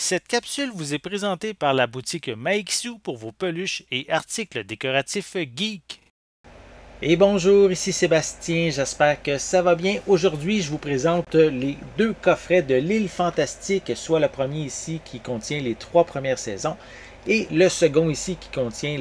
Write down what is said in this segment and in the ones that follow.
Cette capsule vous est présentée par la boutique Maixu pour vos peluches et articles décoratifs geek. Et bonjour, ici Sébastien, j'espère que ça va bien. Aujourd'hui, je vous présente les deux coffrets de l'Île Fantastique, soit le premier ici qui contient les 3 premières saisons et le second ici qui contient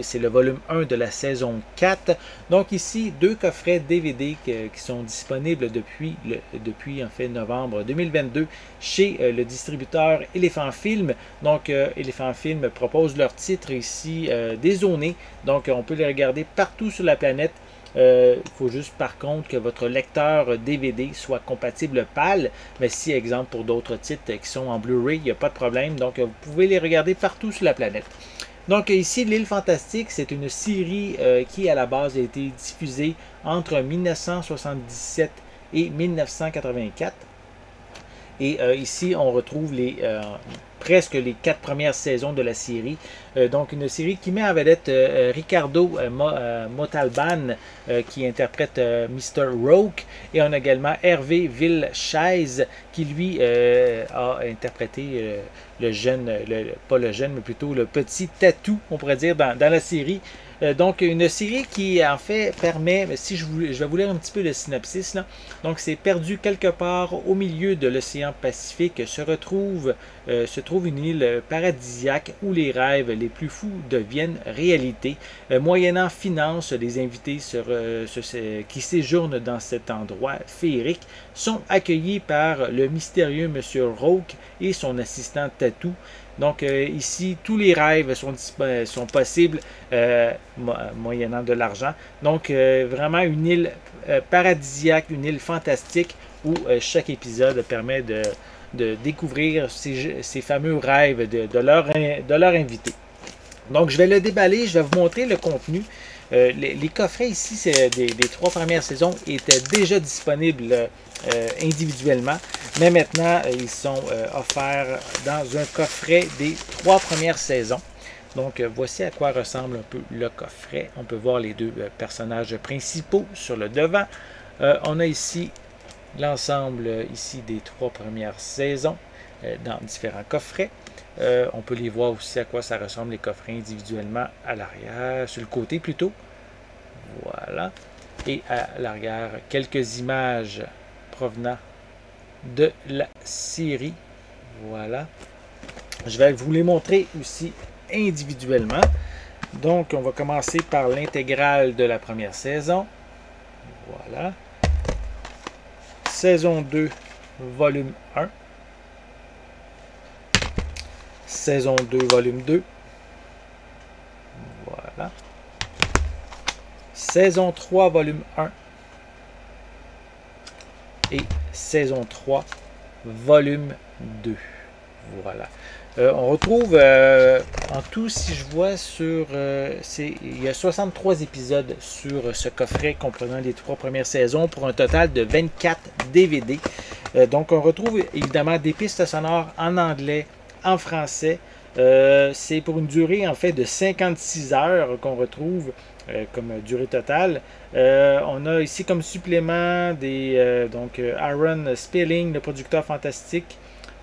c'est le volume 1 de la saison 4. Donc ici, deux coffrets DVD qui sont disponibles depuis en fait novembre 2022 chez le distributeur Éléphant Film. Donc Éléphant Film propose leurs titres ici dézonés, donc on peut les regarder partout sur la planète. Il faut juste par contre que votre lecteur DVD soit compatible PAL, mais si exemple pour d'autres titres qui sont en Blu-ray, il n'y a pas de problème, donc vous pouvez les regarder partout sur la planète. Donc ici, l'Île Fantastique, c'est une série qui à la base a été diffusée entre 1977 et 1984. Et ici, on retrouve presque les 4 premières saisons de la série. Donc, une série qui met en vedette Ricardo Montalban, qui interprète Mr. Roke. Et on a également Hervé Villechaize, qui lui a interprété le jeune, pas le jeune, mais plutôt le petit Tatou, on pourrait dire, dans la série. Donc, une série qui, en fait, permet, si je vais vous lire un petit peu le synopsis, là. Donc, c'est perdu quelque part au milieu de l'océan Pacifique, se trouve une île paradisiaque où les rêves les plus fous deviennent réalité. Moyennant finance, les invités qui séjournent dans cet endroit féerique sont accueillis par le mystérieux Monsieur Roke et son assistant Tatou. Donc ici, tous les rêves sont possibles moyennant de l'argent. Donc vraiment une île paradisiaque, une île fantastique où chaque épisode permet de découvrir ces fameux rêves de leur invité. Donc je vais le déballer, je vais vous montrer le contenu. Les coffrets ici des 3 premières saisons étaient déjà disponibles individuellement, mais maintenant ils sont offerts dans un coffret des 3 premières saisons. Donc voici à quoi ressemble un peu le coffret. On peut voir les deux personnages principaux sur le devant. On a ici l'ensemble ici des 3 premières saisons dans différents coffrets. On peut les voir aussi à quoi ça ressemble les coffrets individuellement à l'arrière, sur le côté plutôt. Voilà. Et à l'arrière, quelques images provenant de la série. Voilà. Je vais vous les montrer aussi individuellement. Donc, on va commencer par l'intégrale de la première saison. Voilà. Saison 2, volume 1. Saison 2, volume 2. Voilà. Saison 3, volume 1. Et saison 3, volume 2. Voilà. On retrouve en tout, si je vois, il y a 63 épisodes sur ce coffret comprenant les 3 premières saisons pour un total de 24 DVD. Donc on retrouve évidemment des pistes sonores en anglais, en français. C'est pour une durée en fait de 56 heures qu'on retrouve comme durée totale. On a ici comme supplément Aaron Spelling, le producteur fantastique.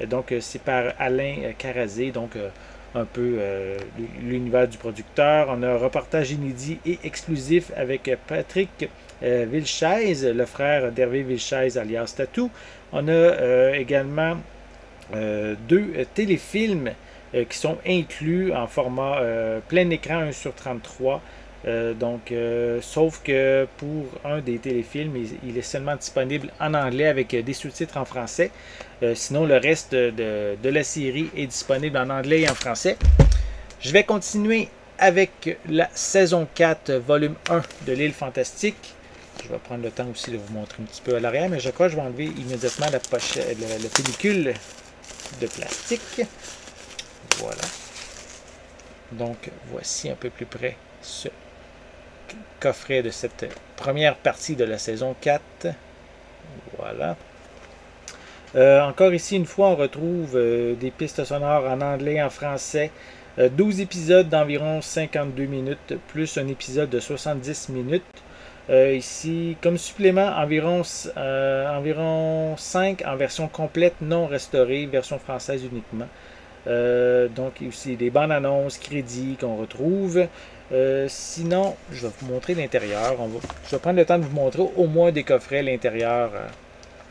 Donc c'est par Alain Carazé, donc un peu l'univers du producteur. On a un reportage inédit et exclusif avec Patrick Villechaize, le frère d'Hervé Villechaize alias Tatou. On a également 2 téléfilms qui sont inclus en format plein écran 1/33. Sauf que pour un des téléfilms, il est seulement disponible en anglais avec des sous-titres en français. Sinon, le reste de la série est disponible en anglais et en français. Je vais continuer avec la saison 4, volume 1 de l'Île Fantastique. Je vais prendre le temps aussi de vous montrer un petit peu à l'arrière, mais je crois que je vais enlever immédiatement la pellicule de plastique. Voilà. Donc, voici un peu plus près ce coffret de cette première partie de la saison 4. Voilà. Encore ici, une fois, on retrouve des pistes sonores en anglais et en français. 12 épisodes d'environ 52 minutes, plus un épisode de 70 minutes. Ici, comme supplément, environ 5 en version complète non restaurée, version française uniquement. Donc ici des bandes annonces, crédits qu'on retrouve. Sinon, je vais vous montrer l'intérieur. Je vais prendre le temps de vous montrer au moins des coffrets, l'intérieur,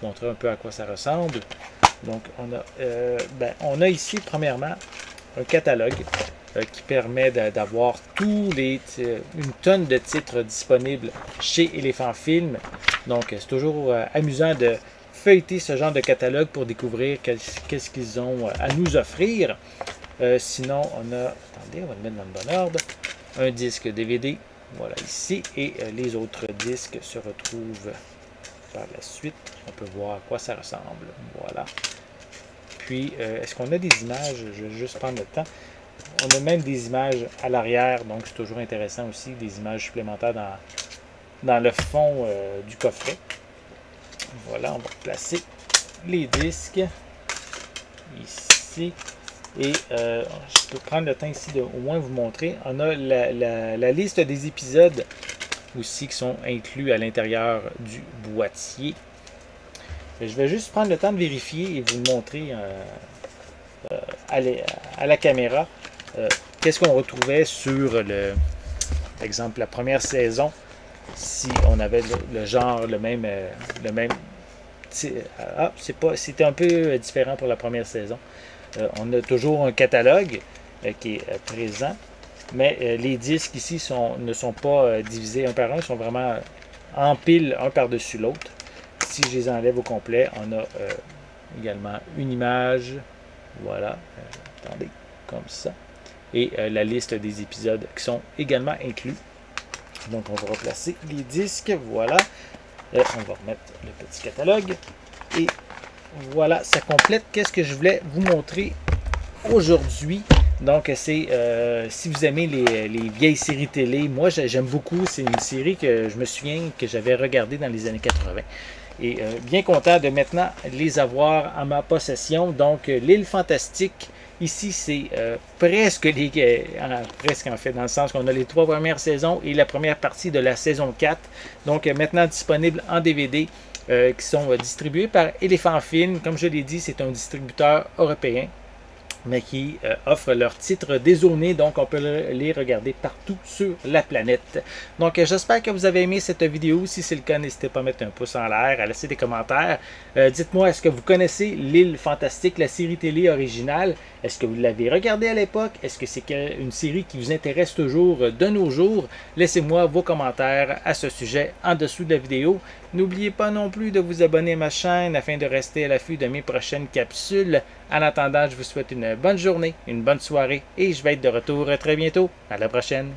montrer un peu à quoi ça ressemble. Donc on a ici premièrement un catalogue qui permet d'avoir une tonne de titres disponibles chez Éléphant Film. Donc c'est toujours amusant de feuilleter ce genre de catalogue pour découvrir qu'est-ce qu'ils ont à nous offrir. Sinon, on a, attendez, on va le mettre dans le bon ordre, un disque DVD, voilà ici, et les autres disques se retrouvent par la suite. On peut voir à quoi ça ressemble, voilà. Puis, est-ce qu'on a des images? Je vais juste prendre le temps. On a même des images à l'arrière, donc c'est toujours intéressant aussi, des images supplémentaires dans le fond du coffret. Voilà, on va placer les disques ici. Et je peux prendre le temps ici de au moins vous montrer. On a la liste des épisodes aussi qui sont inclus à l'intérieur du boîtier. Je vais juste prendre le temps de vérifier et vous montrer à la caméra qu'est-ce qu'on retrouvait sur par exemple, la première saison. Si on avait le genre, le même c'était un peu différent pour la première saison. On a toujours un catalogue qui est présent, mais les disques ici ne sont pas divisés un par un, ils sont vraiment en pile un par-dessus l'autre. Si je les enlève au complet, on a également une image, voilà, attendez, comme ça, et la liste des épisodes qui sont également inclus. Donc on va replacer les disques, voilà. On va remettre le petit catalogue. Et voilà, ça complète qu'est-ce que je voulais vous montrer aujourd'hui. Donc c'est, si vous aimez les vieilles séries télé, moi j'aime beaucoup. C'est une série que je me souviens que j'avais regardée dans les années 80. Et bien content de maintenant les avoir en ma possession. Donc l'île fantastique. Ici, c'est presque en fait, dans le sens qu'on a les 3 premières saisons et la première partie de la saison 4. Donc, maintenant disponibles en DVD, qui sont distribués par Éléphant Film. Comme je l'ai dit, c'est un distributeur européen, mais qui offre leurs titres dézoomés, donc on peut les regarder partout sur la planète. Donc j'espère que vous avez aimé cette vidéo. Si c'est le cas, n'hésitez pas à mettre un pouce en l'air, à laisser des commentaires. Dites-moi, est-ce que vous connaissez l'île fantastique, la série télé originale? Est-ce que vous l'avez regardée à l'époque? Est-ce que c'est une série qui vous intéresse toujours de nos jours? Laissez-moi vos commentaires à ce sujet en dessous de la vidéo. N'oubliez pas non plus de vous abonner à ma chaîne afin de rester à l'affût de mes prochaines capsules. En attendant, je vous souhaite une bonne journée, une bonne soirée et je vais être de retour très bientôt. À la prochaine!